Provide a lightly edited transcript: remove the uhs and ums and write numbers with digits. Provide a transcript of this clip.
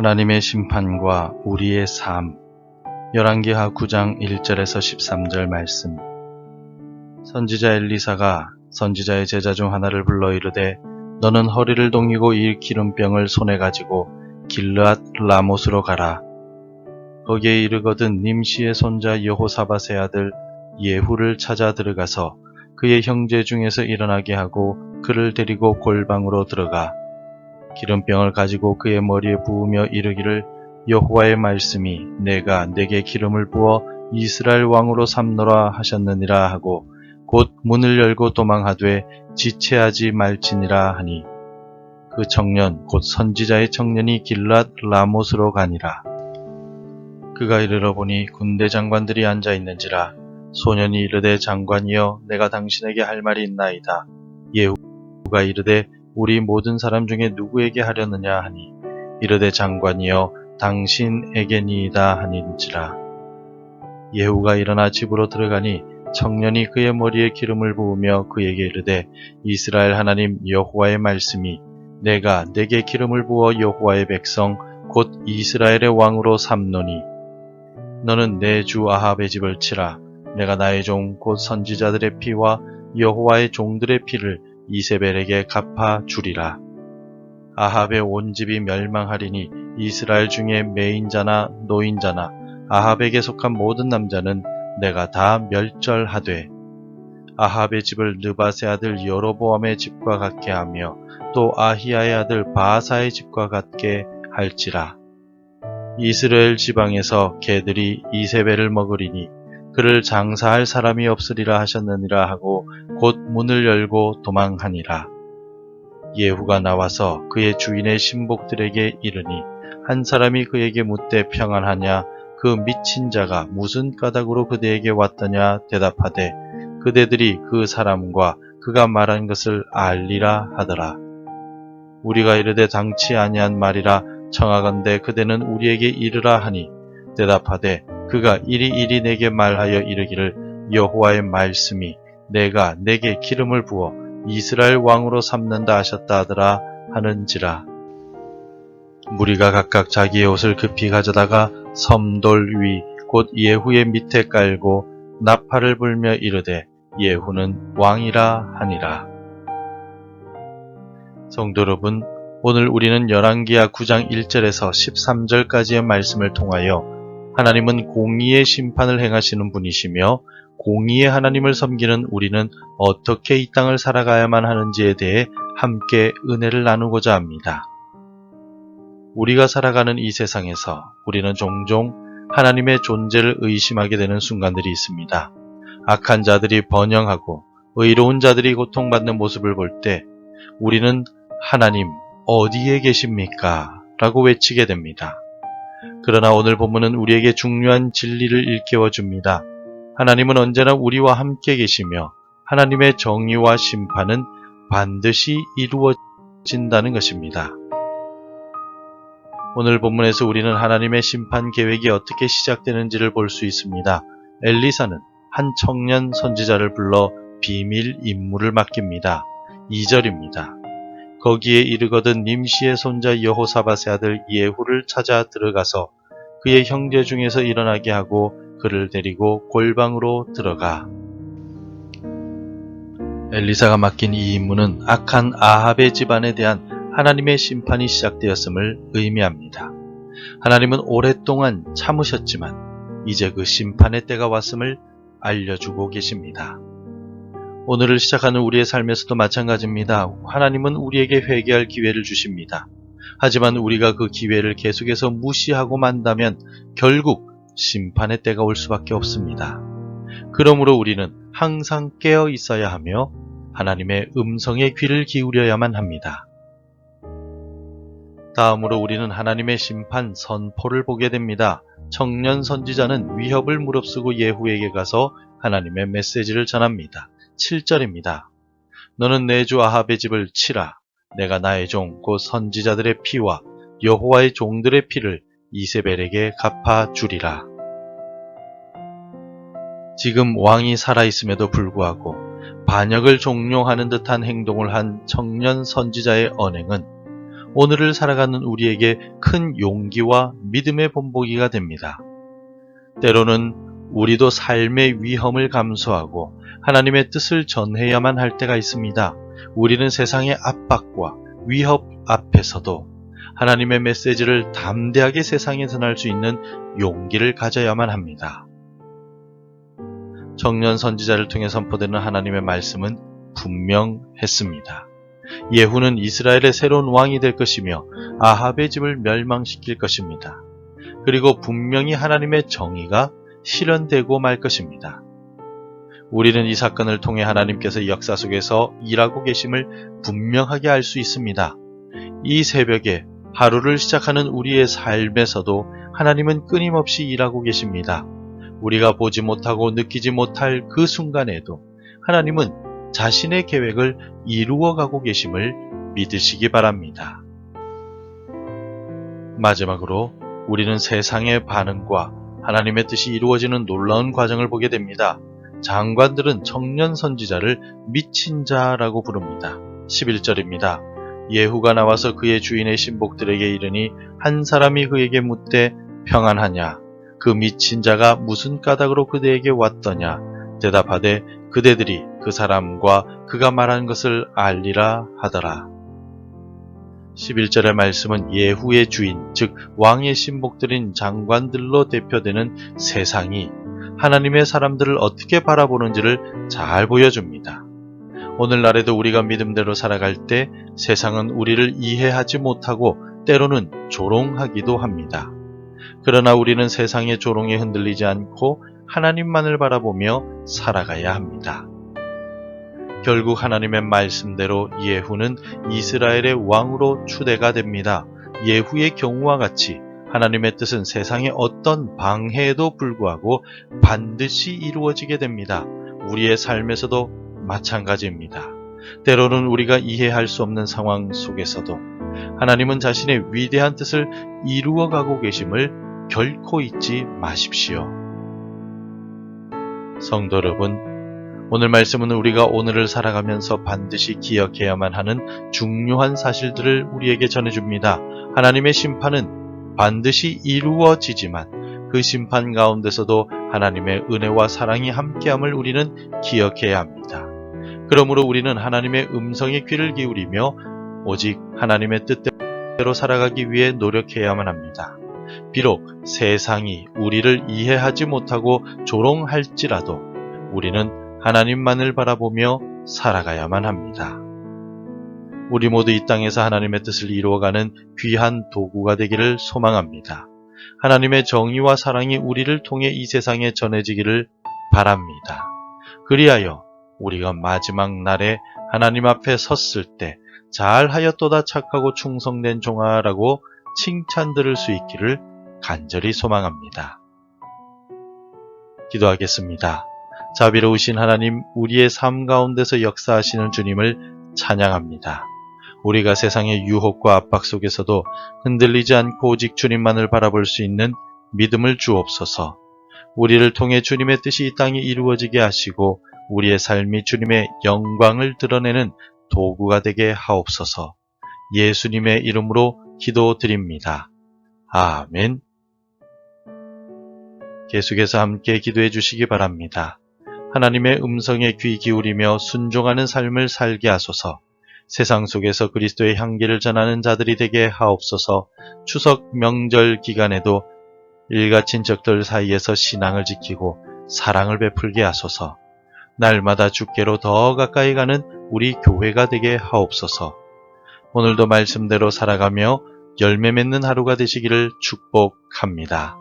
하나님의 심판과 우리의 삶. 열왕기하 9장 1절에서 13절 말씀. 선지자 엘리사가 선지자의 제자 중 하나를 불러 이르되 너는 허리를 동이고 이 기름병을 손에 가지고 길르앗 라못으로 가라. 거기에 이르거든 님시의 손자 여호사밧의 아들 예후를 찾아 들어가서 그의 형제 중에서 일어나게 하고 그를 데리고 골방으로 들어가 기름병을 가지고 그의 머리에 부으며 이르기를 여호와의 말씀이 내가 내게 기름을 부어 이스라엘 왕으로 삼노라 하셨느니라 하고 곧 문을 열고 도망하되 지체하지 말지니라 하니 그 청년 곧 선지자의 청년이 길르앗 라못으로 가니라. 그가 이르러 보니 군대 장관들이 앉아 있는지라. 소년이 이르되 장관이여 내가 당신에게 할 말이 있나이다. 예후가 이르되 우리 모든 사람 중에 누구에게 하려느냐 하니 이르되 장관이여 당신에게니이다 하니지라. 예후가 일어나 집으로 들어가니 청년이 그의 머리에 기름을 부으며 그에게 이르되 이스라엘 하나님 여호와의 말씀이 내가 내게 기름을 부어 여호와의 백성 곧 이스라엘의 왕으로 삼노니 너는 내 주 아합의 집을 치라. 내가 나의 종 곧 선지자들의 피와 여호와의 종들의 피를 이세벨에게 갚아 주리라. 아합의 온 집이 멸망하리니 이스라엘 중에 매인자나 노인자나 아합에게 속한 모든 남자는 내가 다 멸절하되 아합의 집을 느밧의 아들 여로보암의 집과 같게 하며 또 아히야의 아들 바아사의 집과 같게 할지라. 이스라엘 지방에서 개들이 이세벨을 먹으리니 그를 장사할 사람이 없으리라 하셨느니라 하고 곧 문을 열고 도망하니라. 예후가 나와서 그의 주인의 신복들에게 이르니 한 사람이 그에게 묻되 평안하냐 그 미친 자가 무슨 까닭으로 그대에게 왔더냐 대답하되 그대들이 그 사람과 그가 말한 것을 알리라 하더라. 우리가 이르되 당치 아니한 말이라 청하건대 그대는 우리에게 이르라 하니 대답하되 그가 이리 내게 말하여 이르기를 여호와의 말씀이 내가 내게 기름을 부어 이스라엘 왕으로 삼는다 하셨다 하더라 하는지라. 무리가 각각 자기의 옷을 급히 가져다가 섬돌 위 곧 예후의 밑에 깔고 나팔을 불며 이르되 예후는 왕이라 하니라. 성도 여러분, 오늘 우리는 열왕기하 9장 1절에서 13절까지의 말씀을 통하여 하나님은 공의의 심판을 행하시는 분이시며 공의의 하나님을 섬기는 우리는 어떻게 이 땅을 살아가야만 하는지에 대해 함께 은혜를 나누고자 합니다. 우리가 살아가는 이 세상에서 우리는 종종 하나님의 존재를 의심하게 되는 순간들이 있습니다. 악한 자들이 번영하고 의로운 자들이 고통받는 모습을 볼 때 우리는 하나님 어디에 계십니까? 라고 외치게 됩니다. 그러나 오늘 본문은 우리에게 중요한 진리를 일깨워 줍니다. 하나님은 언제나 우리와 함께 계시며 하나님의 정의와 심판은 반드시 이루어진다는 것입니다. 오늘 본문에서 우리는 하나님의 심판 계획이 어떻게 시작되는지를 볼 수 있습니다. 엘리사는 한 청년 선지자를 불러 비밀 임무를 맡깁니다. 2절입니다. 거기에 이르거든 님시의 손자 여호사밧의 아들 예후를 찾아 들어가서 그의 형제 중에서 일어나게 하고 그를 데리고 골방으로 들어가. 엘리사가 맡긴 이 임무는 악한 아합의 집안에 대한 하나님의 심판이 시작되었음을 의미합니다. 하나님은 오랫동안 참으셨지만 이제 그 심판의 때가 왔음을 알려주고 계십니다. 오늘을 시작하는 우리의 삶에서도 마찬가지입니다. 하나님은 우리에게 회개할 기회를 주십니다. 하지만 우리가 그 기회를 계속해서 무시하고 만다면 결국 심판의 때가 올 수밖에 없습니다. 그러므로 우리는 항상 깨어 있어야 하며 하나님의 음성에 귀를 기울여야만 합니다. 다음으로 우리는 하나님의 심판 선포를 보게 됩니다. 청년 선지자는 위협을 무릅쓰고 예후에게 가서 하나님의 메시지를 전합니다. 7절입니다. 너는 내 주 아합의 집을 치라. 내가 나의 종 곧 선지자들의 피와 여호와의 종들의 피를 이세벨에게 갚아 주리라. 지금 왕이 살아있음에도 불구하고 반역을 종용하는 듯한 행동을 한 청년 선지자의 언행은 오늘을 살아가는 우리에게 큰 용기와 믿음의 본보기가 됩니다. 때로는 우리도 삶의 위험을 감수하고 하나님의 뜻을 전해야만 할 때가 있습니다. 우리는 세상의 압박과 위협 앞에서도 하나님의 메시지를 담대하게 세상에 전할 수 있는 용기를 가져야만 합니다. 청년 선지자를 통해 선포되는 하나님의 말씀은 분명했습니다. 예후는 이스라엘의 새로운 왕이 될 것이며 아합의 집을 멸망시킬 것입니다. 그리고 분명히 하나님의 정의가 실현되고 말 것입니다. 우리는 이 사건을 통해 하나님께서 역사 속에서 일하고 계심을 분명하게 알 수 있습니다. 이 새벽에 하루를 시작하는 우리의 삶에서도 하나님은 끊임없이 일하고 계십니다. 우리가 보지 못하고 느끼지 못할 그 순간에도 하나님은 자신의 계획을 이루어가고 계심을 믿으시기 바랍니다. 마지막으로 우리는 세상의 반응과 하나님의 뜻이 이루어지는 놀라운 과정을 보게 됩니다. 장관들은 청년 선지자를 미친 자라고 부릅니다. 11절입니다. 예후가 나와서 그의 주인의 신복들에게 이르니 한 사람이 그에게 묻되 평안하냐? 그 미친 자가 무슨 까닭으로 그대에게 왔더냐? 대답하되 그대들이 그 사람과 그가 말한 것을 알리라 하더라. 11절의 말씀은 예후의 주인, 즉 왕의 신복들인 장관들로 대표되는 세상이 하나님의 사람들을 어떻게 바라보는지를 잘 보여줍니다. 오늘날에도 우리가 믿음대로 살아갈 때 세상은 우리를 이해하지 못하고 때로는 조롱하기도 합니다. 그러나 우리는 세상의 조롱에 흔들리지 않고 하나님만을 바라보며 살아가야 합니다. 결국 하나님의 말씀대로 예후는 이스라엘의 왕으로 추대가 됩니다. 예후의 경우와 같이 하나님의 뜻은 세상의 어떤 방해에도 불구하고 반드시 이루어지게 됩니다. 우리의 삶에서도 마찬가지입니다. 때로는 우리가 이해할 수 없는 상황 속에서도 하나님은 자신의 위대한 뜻을 이루어가고 계심을 결코 잊지 마십시오. 성도 여러분, 오늘 말씀은 우리가 오늘을 살아가면서 반드시 기억해야만 하는 중요한 사실들을 우리에게 전해줍니다. 하나님의 심판은 반드시 이루어지지만 그 심판 가운데서도 하나님의 은혜와 사랑이 함께함을 우리는 기억해야 합니다. 그러므로 우리는 하나님의 음성에 귀를 기울이며 오직 하나님의 뜻대로 살아가기 위해 노력해야만 합니다. 비록 세상이 우리를 이해하지 못하고 조롱할지라도 우리는 하나님만을 바라보며 살아가야만 합니다. 우리 모두 이 땅에서 하나님의 뜻을 이루어가는 귀한 도구가 되기를 소망합니다. 하나님의 정의와 사랑이 우리를 통해 이 세상에 전해지기를 바랍니다. 그리하여 우리가 마지막 날에 하나님 앞에 섰을 때 잘하였도다 착하고 충성된 종아라고 칭찬 들을 수 있기를 간절히 소망합니다. 기도하겠습니다. 자비로우신 하나님, 우리의 삶 가운데서 역사하시는 주님을 찬양합니다. 우리가 세상의 유혹과 압박 속에서도 흔들리지 않고 오직 주님만을 바라볼 수 있는 믿음을 주옵소서. 우리를 통해 주님의 뜻이 이 땅에 이루어지게 하시고 우리의 삶이 주님의 영광을 드러내는 도구가 되게 하옵소서. 예수님의 이름으로 기도드립니다. 아멘. 계속해서 함께 기도해 주시기 바랍니다. 하나님의 음성에 귀 기울이며 순종하는 삶을 살게 하소서. 세상 속에서 그리스도의 향기를 전하는 자들이 되게 하옵소서. 추석 명절 기간에도 일가 친척들 사이에서 신앙을 지키고 사랑을 베풀게 하소서. 날마다 주께로 더 가까이 가는 우리 교회가 되게 하옵소서. 오늘도 말씀대로 살아가며 열매 맺는 하루가 되시기를 축복합니다.